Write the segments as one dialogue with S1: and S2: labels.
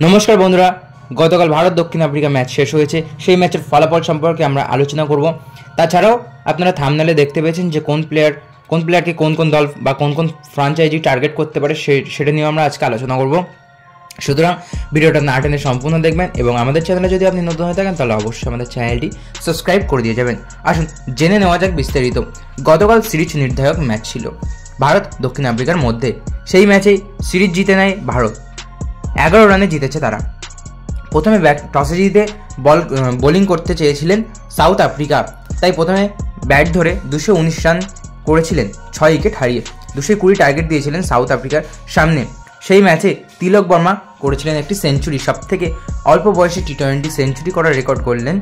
S1: নমস্কার বন্ধুরা, গতকাল ভারত দক্ষিণ আফ্রিকা ম্যাচ শেষ হয়েছে। সেই ম্যাচের ফলাফল সম্পর্কে আমরা আলোচনা করব। তাছাড়াও আপনারা থাম্বনেলে দেখতে পেয়েছেন যে কোন প্লেয়ারকে কোন কোন দল বা কোন কোন ফ্র্যাঞ্চাইজি টার্গেট করতে পারে সেটা নিয়ে আমরা আজকে আলোচনা করব। সুতরাং ভিডিওটা না টেনে সম্পূর্ণ দেখবেন এবং আমাদের চ্যানেলে যদি আপনি নতুন হয়ে থাকেন তাহলে অবশ্যই আমাদের চ্যানেলটি সাবস্ক্রাইব করে দিয়ে যাবেন। আসুন জেনে নেওয়া যাক বিস্তারিত। গতকাল সিরিজ নির্ধারক ম্যাচ ছিল ভারত দক্ষিণ আফ্রিকার মধ্যে। সেই ম্যাচেই সিরিজ জিতে নেয় ভারত। 11 রানে জিতেছে তারা। প্রথমে টসে জিতে বোলিং করতে চেয়েছিলেন সাউথ আফ্রিকা, তাই প্রথমে ব্যাট ধরে 219 রান করেছিলেন 6 উইকেট হারিয়ে। 220 টার্গেট দিয়েছিলেন সাউথ আফ্রিকার সামনে। সেই ম্যাচে তিলক বর্মা করেছিলেন একটি সেঞ্চুরি। সব থেকে অল্প বয়সে টি-20 সেঞ্চুরি করার রেকর্ড করলেন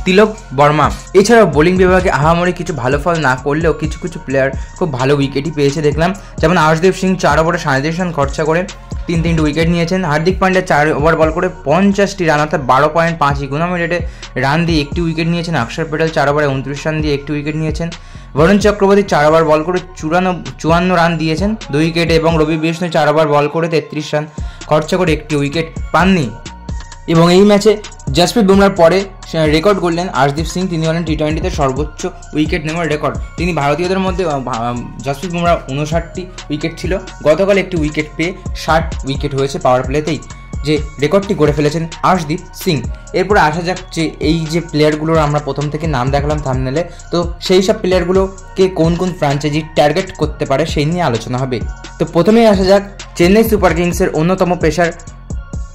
S1: তিলক বর্মা। এছাড়াও বোলিং বিভাগে আহামরি কিছু ভালো ফল না করলেও কিছু কিছু প্লেয়ার খুব ভালো উইকেটই পেয়েছে দেখলাম। যেমন আর্শদীপ সিং 4 ওভারে 37 রান খরচা করে 3 উইকেট নিয়েছেন। হার্দিক পান্ডিয়া 4 ওভার বল করে 50টি রান অর্থাৎ 12.5 ইকোনমি রেটে রান দিয়ে একটি উইকেট নিয়েছেন। অক্ষর প্যাটেল 4 ওভারে 29 রান দিয়ে একটি উইকেট নিয়েছেন। বরুণ চক্রবর্তী 4 ওভার বল করে 54 রান দিয়েছেন 2 উইকেটে এবং রবি বিষ্ণু 4 ওভার বল করে 33 রান খরচা করে একটি উইকেট পাননি। এবং এই ম্যাচে জসপ্রীত বুমরার পরে রেকর্ড করলেন আর্শদীপ সিং। তিনি হলেন টি-20তে সর্বোচ্চ উইকেট নেওয়ার রেকর্ড। তিনি ভারতীয়দের মধ্যে জসপ্রীত বুমরা 59টি উইকেট ছিল, গতকাল একটি উইকেট পেয়ে 60 উইকেট হয়েছে পাওয়ার প্লেতেই, যে রেকর্ডটি করে ফেলেছেন আর্শদীপ সিং। এরপরে আসা যাক যে এই যে প্লেয়ারগুলোর আমরা প্রথম থেকে নাম দেখালাম থাম্বনেলে, তো সেই সব প্লেয়ারগুলোকে কোন কোন ফ্র্যাঞ্চাইজি টার্গেট করতে পারে সেই নিয়ে আলোচনা হবে। তো প্রথমেই আসা যাক চেন্নাই সুপার কিংসের অন্যতম পেসার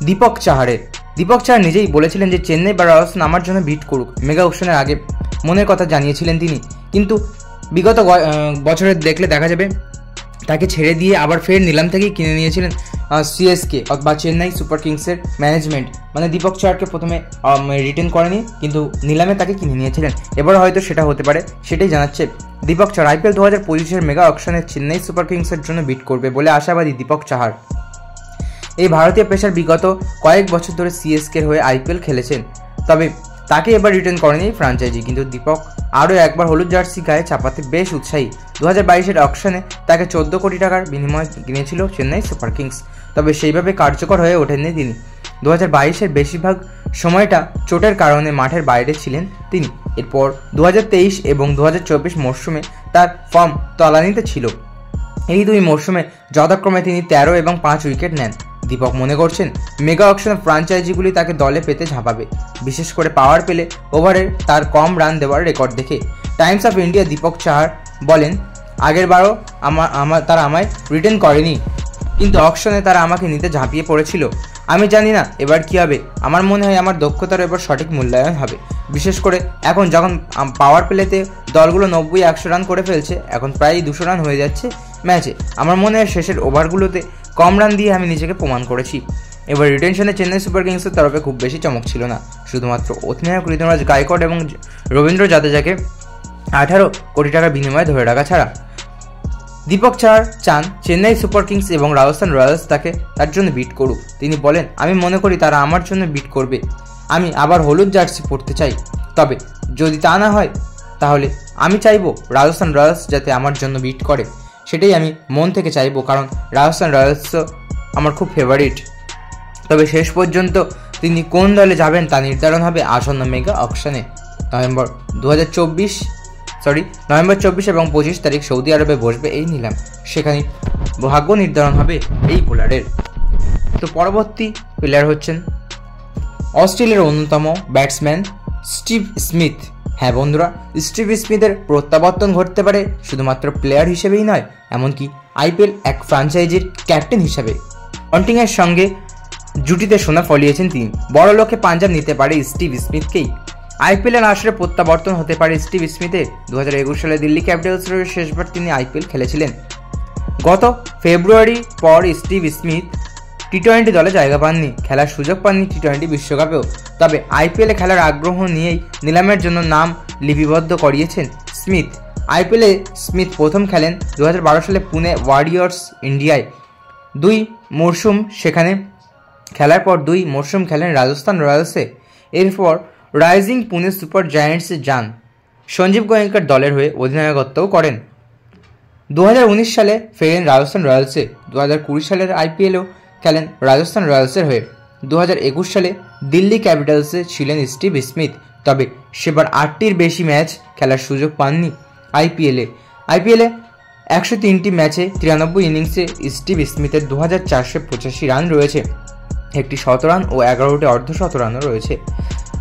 S1: দীপক চাহারের। দীপক চাহার নিজেই বলেছিলেন যে চেন্নাই বা রাজস্থান আমার জন্য বিট করুক। মেগা অকশনের আগে মনের কথা জানিয়েছিলেন তিনি, কিন্তু বিগত বছরে দেখলে দেখা যাবে তাকে ছেড়ে দিয়ে আবার ফের নিলাম থেকেই কিনে নিয়েছিলেন সিএসকে বা চেন্নাই সুপার কিংসের ম্যানেজমেন্ট। মানে দীপক চাহারকে প্রথমে রিটেন করেনি, কিন্তু নিলামে তাকে কিনে নিয়েছিলেন। এবার হয়তো সেটা হতে পারে, সেটাই জানাচ্ছে দীপক চাহার। আইপিএল 2025-এর মেগা অকশনে চেন্নাই সুপার কিংসের জন্য বিট করবে বলে আশাবাদী দীপক চাহার। এই ভারতীয় পেসার বিগত কয়েক বছর ধরে সিএসকের হয়ে আইপিএল খেলেছেন, তবে তাকে এবার রিটার্ন করেনি ফ্র্যাঞ্চাইজি। কিন্তু দীপক আরও একবার হলুদ জার্সি গায়ে চাপাতে বেশ উৎসাহী। 2022-এর অকশনে তাকে 14 কোটি টাকার বিনিময়ে কিনেছিল চেন্নাই সুপার কিংস, তবে সেইভাবে কার্যকর হয়ে ওঠেননি তিনি। 2022-এর বেশিরভাগ সময়টা চোটের কারণে মাঠের বাইরে ছিলেন তিনি। এরপর 2023 এবং 2024 মরশুমে তার ফর্ম তলানিতে ছিল। এই দুই মরশুমে যথাক্রমে তিনি 13 এবং 5 উইকেট নেন। দীপক মনে করছেন মেগা অকশনে ফ্র্যাঞ্চাইজিগুলি তাকে দলে পেতে ঝাঁপাবে, বিশেষ করে পাওয়ার পেলে ওভারের তার কম রান দেওয়ার রেকর্ড দেখে। Times of India Deepak Chahar বলেন, আগেরবারও তারা আমায় রিটেন করেনি, কিন্তু অকশনে তারা আমাকে নিতে ঝাঁপিয়ে পড়েছিল। আমি জানি না এবার কী হবে। আমার মনে হয় আমার দক্ষতার এবার সঠিক মূল্যায়ন হবে, বিশেষ করে এখন যখন পাওয়ার প্লেতে দলগুলো 90-100 রান করে ফেলছে, এখন প্রায় 200 রান হয়ে যাচ্ছে ম্যাচে। আমার মনে হয় শেষের ওভারগুলোতে কম রান দিয়ে আমি নিজেকে প্রমাণ করেছি। এবার রিটেনশনে চেন্নাই সুপার কিংসের তরফে খুব বেশি চমক ছিল না, শুধুমাত্র অধিনায়ক ঋতুরাজ গায়কোয়াড় এবং রবীন্দ্র জাদেজাকে 18 কোটি টাকার বিনিময়ে ধরে রাখা ছাড়া। দীপক চাহার চান চেন্নাই সুপার কিংস এবং রাজস্থান রয়্যালস তার জন্য বিট করুক। তিনি বলেন, আমি মনে করি তারা আমার জন্য বিট করবে। আমি আবার হলুদ জার্সি পরতে চাই, তবে যদি তা না হয় তাহলে আমি চাইবো রাজস্থান রয়্যালস যাতে আমার জন্য বিট করে। সেটাই আমি মন থেকে চাইবো, কারণ রাজস্থান রয়্যালস আমার খুব ফেভারিট। তবে শেষ পর্যন্ত তিনি কোন দলে যাবেন তা নির্ধারণ হবে আসন্ন মেগা অকশনে। নভেম্বর 24 এবং 25 তারিখ সৌদি আরবে বসবে এই নিলাম। সেখানে ভাগ্য নির্ধারণ হবে এই বোলারের। তো পরবর্তী প্লেয়ার হচ্ছেন অস্ট্রেলিয়ার অন্যতম ব্যাটসম্যান স্টিভ স্মিথ। হ্যাঁ বন্ধুরা, স্টিভ স্মিথের প্রত্যাবর্তন ঘটতে পারে শুধুমাত্র প্লেয়ার হিসেবেই নয়, এমনকি আইপিএল এক ফ্র্যাঞ্চাইজির ক্যাপ্টেন হিসেবে। পন্টিংয়ের সঙ্গে জুটিতে সোনা ফলিয়েছেন তিনি। বড় লক্ষ্যে পাঞ্জাব নিতে পারে স্টিভ স্মিথকেই। আইপিএলের আসরে প্রত্যাবর্তন হতে পারে স্টিভ স্মিথের। 2021 সালে দিল্লি ক্যাপিটালসের শেষবার তিনি আইপিএল খেলেছিলেন। গত ফেব্রুয়ারি পর স্টিভ স্মিথ টি-20 দলে জায়গা পাননি, খেলার সুযোগ পাননি টি-20 বিশ্বকাপেও। তবে আইপিএলে খেলার আগ্রহ নিয়েই নিলামের জন্য নাম লিপিবদ্ধ করিয়েছেন স্মিথ। আইপিএলে স্মিথ প্রথম খেলেন 2012 সালে পুনে ওয়ারিয়র্স ইন্ডিয়ায়। 2 মরশুম সেখানে খেলার পর 2 মরশুম খেলেন রাজস্থান রয়্যালসে। এরপর রাইজিং পুনে সুপার জায়ান্টসে যান। সঞ্জীব গোয়েঙ্কার দলের হয়ে অধিনায়কত্বও করেন। 2019 সালে ফেরেন রাজস্থান রয়্যালসে। 2020 সালের আইপিএলেও খেলেন রাজস্থান রয়্যালসের হয়ে। 2021 সালে দিল্লি ক্যাপিটালসে ছিলেন স্টিভ স্মিথ, তবে সেবার 8টির বেশি ম্যাচ খেলার সুযোগ পাননি আইপিএলে। 103টি ম্যাচে 93 ইনিংসে স্টিভ স্মিথের 2485 রান রয়েছে, একটি শতরান ও 11টি অর্ধশতরানও রয়েছে।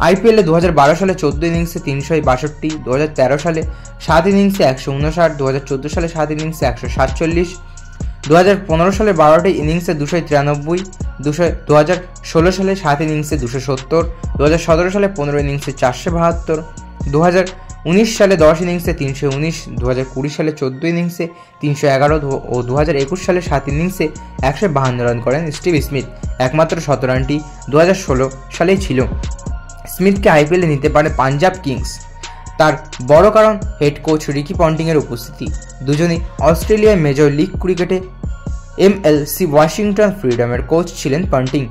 S1: আইপিএলে 2012 সালে 14 ইনিংসে 362, 2013 সালে 7 ইনিংসে 159, 2014 সালে 7 ইনিংসে 147, 2015 সালে 12টি ইনিংসে 293, 2016 সালে 7 ইনিংসে 270, 2017 সালে 15 ইনিংসে 472, 2019 সালে 10 ইনিংসে 319, 2020 সালে 14 ইনিংসে 311 ও 2021 সালে 7 ইনিংসে 152 রান করেন স্টিভ স্মিথ। একমাত্র শতরানটি 2016 সালেই ছিল। স্মিথকে আইপিএলে নিতে পারে পাঞ্জাব কিংস। তার বড় কারণ হেড কোচ রিকি পন্টিংয়ের উপস্থিতি। দুজনেই অস্ট্রেলিয়ার মেজর লিগ ক্রিকেটে এমএলসি ওয়াশিংটন ফ্রিডমের কোচ ছিলেন পন্টিং।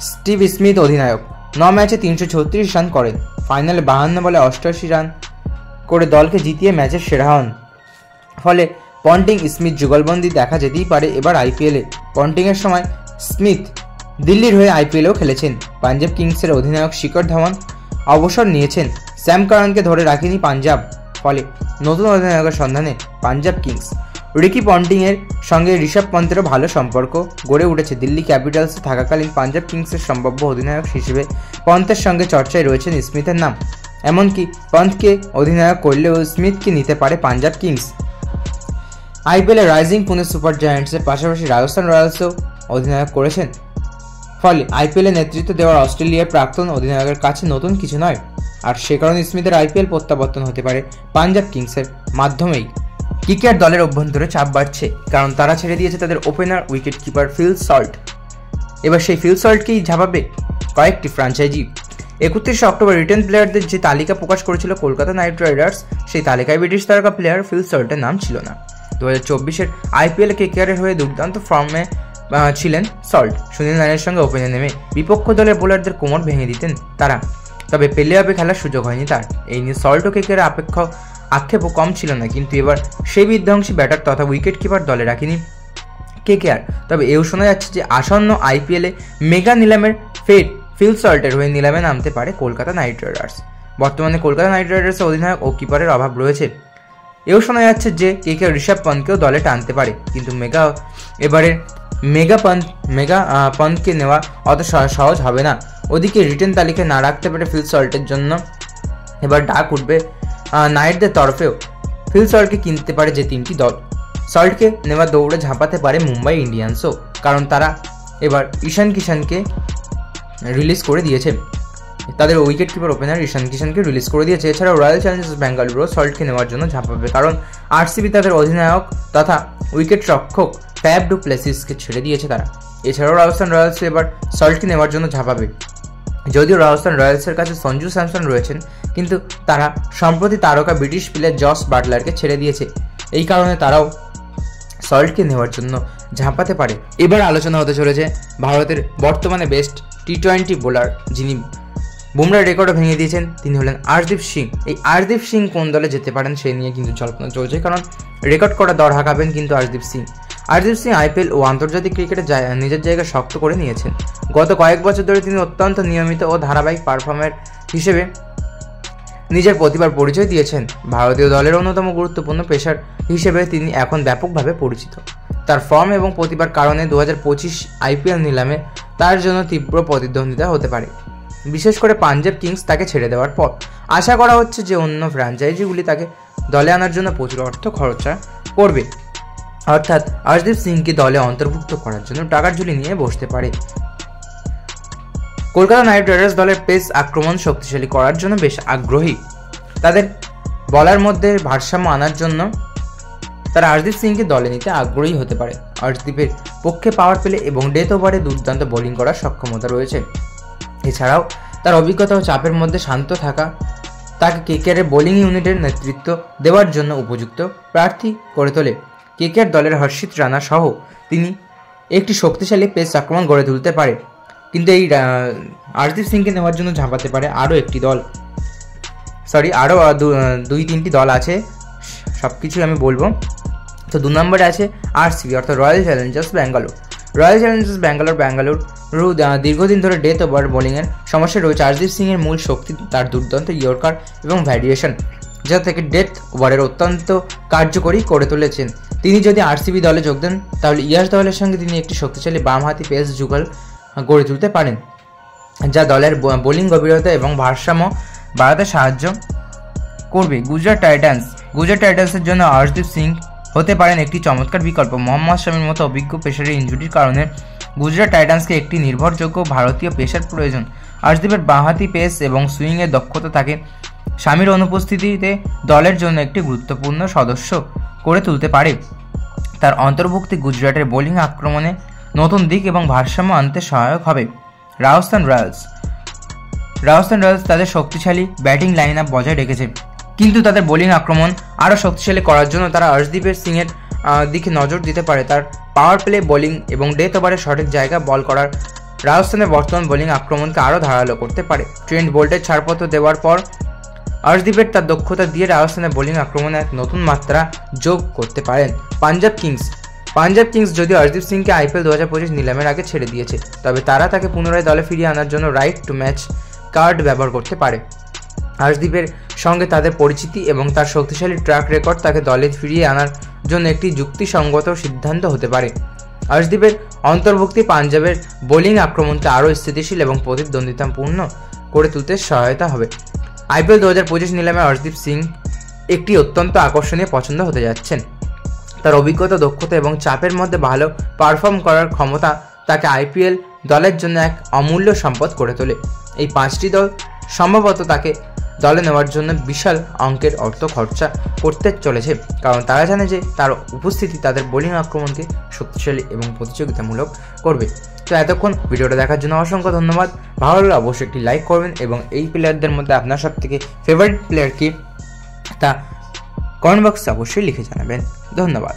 S1: স্টিভ স্মিথ অধিনায়ক, 9 ম্যাচে 336 রান করেন। ফাইনালে 52 বলে 88 রান করে দলকে জিতিয়ে ম্যাচের সেরা হন। ফলে পন্টিং স্মিথ যুগলবন্দি দেখা যেতেই পারে এবার আইপিএলে। পন্টিংয়ের সময় স্মিথ দিল্লির হয়ে আইপিএলেও খেলেছেন। পাঞ্জাব কিংসের অধিনায়ক শিখর ধাওয়ান অবসর নিয়েছেন। স্যাম কারানকে ধরে রাখেনি পাঞ্জাব, ফলে নতুন অধিনায়কের সন্ধানে পাঞ্জাব কিংস। রিকি পন্টিংয়ের সঙ্গে ঋষভ পন্থেরও ভালো সম্পর্ক গড়ে উঠেছে। দিল্লি ক্যাপিটালসে থাকাকালীন পাঞ্জাব কিংসের সম্ভাব্য অধিনায়ক হিসেবে পন্থের সঙ্গে চর্চায় রয়েছেন স্মিথের নাম। এমনকি পন্থকে অধিনায়ক করলেও স্মিথকে নিতে পারে পাঞ্জাব কিংস। আইপিএলে রাইজিং পুনে সুপার জায়ান্টসের পাশাপাশি রাজস্থান রয়্যালসেও অধিনায়ক করেছেন। ফলে আইপিএলে নেতৃত্ব দেওয়ার অস্ট্রেলিয়ার প্রাক্তন অধিনায়কের কাছে নতুন কিছু নয়, আর সে কারণে স্মিথের আইপিএল প্রত্যাবর্তন হতে পারে পাঞ্জাব কিংসের মাধ্যমেই। কেকেআর দলের অভ্যন্তরে চাপ বাড়ছে, কারণ তারা ছেড়ে দিয়েছে তাদের opener wicket keeper Phil Salt. এবার সেই ফিল সল্টকেই ঝাঁপাবে কয়েকটি ফ্র্যাঞ্চাইজি। 31 অক্টোবর রিটেন প্লেয়ারদের যে তালিকা প্রকাশ করেছিল কলকাতা নাইট রাইডার্স, সেই তালিকায় ব্রিটিশ তারকা প্লেয়ার ফিল সল্টের নাম ছিল না। 2024-এর আইপিএলে কেকেআরের হয়ে দুর্দান্ত ফর্মে ছিলেন সল্ট। সুনীল নারায়ণের সঙ্গে ওপেনে নেমে বিপক্ষ দলের বোলারদের কোমর ভেঙে দিতেন তারা, তবে প্লে অফে খেলার সুযোগ হয়নি তার। এই নিয়ে সল্ট ও কেকেআরের আক্ষেপও কম ছিল না, কিন্তু এবার সেই বিধ্বংসী ব্যাটার তথা উইকেট কিপার দলে রাখেনি কেকেআর। তবে এও শোনা যাচ্ছে যে আসন্ন আইপিএলে মেগা নিলামের ফের ফিল সল্টের হয়ে নিলামে নামতে পারে কলকাতা নাইট রাইডার্স। বর্তমানে কলকাতা নাইট রাইডার্সের অধিনায়ক ও কিপারের অভাব রয়েছে। এও শোনা যাচ্ছে যে কেকেআর ঋষভ পন্থকেও দলে টানতে পারে, কিন্তু মেগা পন্থকে নেওয়া অত সহজ হবে না। ওদিকে রিটেন তালিকায় না রাখতে পারে ফিল সল্টের জন্য এবার ডাক উঠবে নাইটদের তরফেও। ফিল সল্টকে কিনতে পারে যে 3টি দল। সল্টকে নেওয়া দৌড়ে ঝাঁপাতে পারে মুম্বাই ইন্ডিয়ান্সও, কারণ তারা এবার ঈশান কিষানকে রিলিজ করে দিয়েছে। তাদের উইকেট কিপার ওপেনার ঈশান কিষানকে রিলিজ করে দিয়েছে। এছাড়াও রয়্যাল চ্যালেঞ্জার্স বেঙ্গালুরু সল্টকে নেওয়ার জন্য ঝাঁপাবে, কারণ আরসিবি তাদের অধিনায়ক তথা উইকেট রক্ষক ফ্যাব ডু প্লেসিসকে ছেড়ে দিয়েছে তারা। এছাড়াও রাজস্থান রয়্যালস এবার সল্টকে নেওয়ার জন্য ঝাঁপাবে। যদিও রাজস্থান রয়্যালসের কাছে সঞ্জু স্যামসন রয়েছেন, কিন্তু তারা সম্প্রতি তারকা ব্রিটিশ প্লেয়ার জস বাটলারকে ছেড়ে দিয়েছে। এই কারণে তারাও সল্টকে নেওয়ার জন্য ঝাঁপাতে পারে। এবার আলোচনা হতে চলেছে ভারতের বর্তমানে বেস্ট টি20 বোলার, যিনি বুমরার রেকর্ডও ভেঙে দিয়েছেন, তিনি হলেন আর্শদীপ সিং। এই আর্শদীপ সিং কোন দলে যেতে পারেন সে নিয়ে কিন্তু জল্পনা চলছে, কারণ রেকর্ড করা দর হাঁকাবেন কিন্তু আর্শদীপ সিং। আর্শদীপ সিং আইপিএল ও আন্তর্জাতিক ক্রিকেটে নিজের জায়গা শক্ত করে নিয়েছেন। গত কয়েক বছর ধরে তিনি অত্যন্ত নিয়মিত ও ধারাবাহিক পারফর্মার হিসেবে নিজের প্রতিভার পরিচয় দিয়েছেন। ভারতীয় দলের অন্যতম গুরুত্বপূর্ণ পেসার হিসেবে তিনি এখন ব্যাপকভাবে পরিচিত। তার ফর্ম এবং প্রতিভার কারণে 2025 আইপিএল নিলামে তার জন্য তীব্র প্রতিদ্বন্দ্বিতা হতে পারে, বিশেষ করে পাঞ্জাব কিংস তাকে ছেড়ে দেওয়ার পর। আশা করা হচ্ছে যে অন্য ফ্র্যাঞ্চাইজিগুলি তাকে দলে আনার জন্য প্রচুর অর্থ খরচা করবে, অর্থাৎ আর্শদীপ সিংকে দলে অন্তর্ভুক্ত করার জন্য টাকার ঝুলি নিয়ে বসতে পারে। কলকাতা নাইট রাইডার্স দলের পেস আক্রমণ শক্তিশালী করার জন্য বেশ আগ্রহী। তাদের বলার মধ্যে ভারসাম্য আনার জন্য তারা আর্শদীপ সিংকে দলে নিতে আগ্রহী হতে পারে। আর্শদীপের পক্ষে পাওয়ার প্লে এবং ডেথ ওভারে দুর্দান্ত বোলিং করার সক্ষমতা রয়েছে। এছাড়াও তার অভিজ্ঞতা ও চাপের মধ্যে শান্ত থাকা তাকে কেকেআরের বোলিং ইউনিটের নেতৃত্ব দেওয়ার জন্য উপযুক্ত প্রার্থী করে তোলে। কেকেআর দলের হর্ষিত রানা সহ তিনি একটি শক্তিশালী পেস আক্রমণ গড়ে তুলতে পারে, কিন্তু এই আর্শদীপ সিংকে নেওয়ার জন্য ঝাঁপাতে পারে আরও 2-3টি দল আছে, সব কিছুই আমি বলবো। তো 2 নম্বরে আছে আরসিবি অর্থাৎ royal Challengers Bangalore. Royal Challengers Bangalore দীর্ঘদিন ধরে ডেথ ওভার বোলিংয়ের সমস্যা রয়েছে। আর্শদীপ সিংয়ের মূল শক্তি তার দুর্দান্ত ইয়র্কার এবং ভ্যারিয়েশন, যা থেকে ডেথ ওভারের অত্যন্ত কার্যকরী করে তুলেছেন। তিনি যদি আরসিবি দলে যোগ দেন তাহলে ইয়াস দলের সঙ্গে তিনি একটি শক্তিশালী বামহাতি পেস যুগল গড়ে তুলতে পারেন, যা দলের বোলিং গভীরতা এবং ভারসাম্য বাড়াতে সাহায্য করবে। গুজরাট টাইটান্সের জন্য আর্শদীপ সিং হতে পারেন একটি চমৎকার বিকল্প। মোহাম্মদ শামির মতো অভিজ্ঞ পেসারের ইনজুরির কারণে গুজরাট টাইটান্সকে একটি নির্ভরযোগ্য ভারতীয় পেসার প্রয়োজন। আর্শদীপের বাঁহাতি পেস এবং সুইংয়ের দক্ষতা তাকে শামির অনুপস্থিতিতে দলের জন্য একটি গুরুত্বপূর্ণ সদস্য করে তুলতে পারে। তার অন্তর্ভুক্তি গুজরাটের বোলিং আক্রমণে নতুন দিক এবং ভারসাম্য আনতে সহায়ক হবে। রাজস্থান রয়্যালস তাদের শক্তিশালী ব্যাটিং লাইন আপ বজায় রেখেছে, কিন্তু তাদের বোলিং আক্রমণ আরও শক্তিশালী করার জন্য তারা আর্শদীপ সিংয়ের দিকে নজর দিতে পারে। তার পাওয়ার প্লে বোলিং এবং ডেথ ওভারে সঠিক জায়গায় বল করার রাজস্থানের বর্তমান বোলিং আক্রমণকে আরও ধারালো করতে পারে। ট্রেন্ট বোল্টের ছাড়পত্র দেওয়ার পর আর্শদীপের তার দক্ষতা দিয়ে রাজস্থানের বোলিং আক্রমণে এক নতুন মাত্রা যোগ করতে পারেন। পাঞ্জাব কিংস যদিও আর্শদীপ সিংকে IPL 2025 নিলামের আগে ছেড়ে দিয়েছে, তবে তারা তাকে পুনরায় দলে ফিরিয়ে আনার জন্য রাইট টু ম্যাচ কার্ড ব্যবহার করতে পারে। আর্শদীপের সঙ্গে তাদের পরিচিতি এবং তার শক্তিশালী ট্র্যাক রেকর্ড তাকে দলে ফিরিয়ে আনার জন্য একটি যুক্তিসঙ্গত সিদ্ধান্ত হতে পারে। আর্শদীপের অন্তর্ভুক্তি পাঞ্জাবের বোলিং আক্রমণকে আরও স্থিতিশীল এবং প্রতিদ্বন্দ্বিতাপূর্ণ করে তুলতে সহায়তা হবে। IPL 2025 নিলামে আর্শদীপ সিং একটি অত্যন্ত আকর্ষণীয় পছন্দ হতে যাচ্ছেন। তার অভিজ্ঞতা, দক্ষতা এবং চাপের মধ্যে ভালো পারফর্ম করার ক্ষমতা তাকে IPL দলের জন্য এক অমূল্য সম্পদ করে তোলে। এই 5টি দল সম্ভবত তাকে দলে নেওয়ার জন্য বিশাল অঙ্কের অর্থ খরচা করতে চলেছে, কারণ তারা জানে যে তার উপস্থিতি তাদের বোলিং আক্রমণকে শক্তিশালী এবং প্রতিযোগিতামূলক করবে। তো এতক্ষণ ভিডিওটা দেখার জন্য অসংখ্য ধন্যবাদ। ভালো লাগলে অবশ্যই একটি লাইক করবেন এবং এই প্লেয়ারদের মধ্যে আপনার সবথেকে ফেভারিট প্লেয়ার কি তা কমেন্ট বক্সে অবশ্যই লিখে জানাবেন। ধন্যবাদ।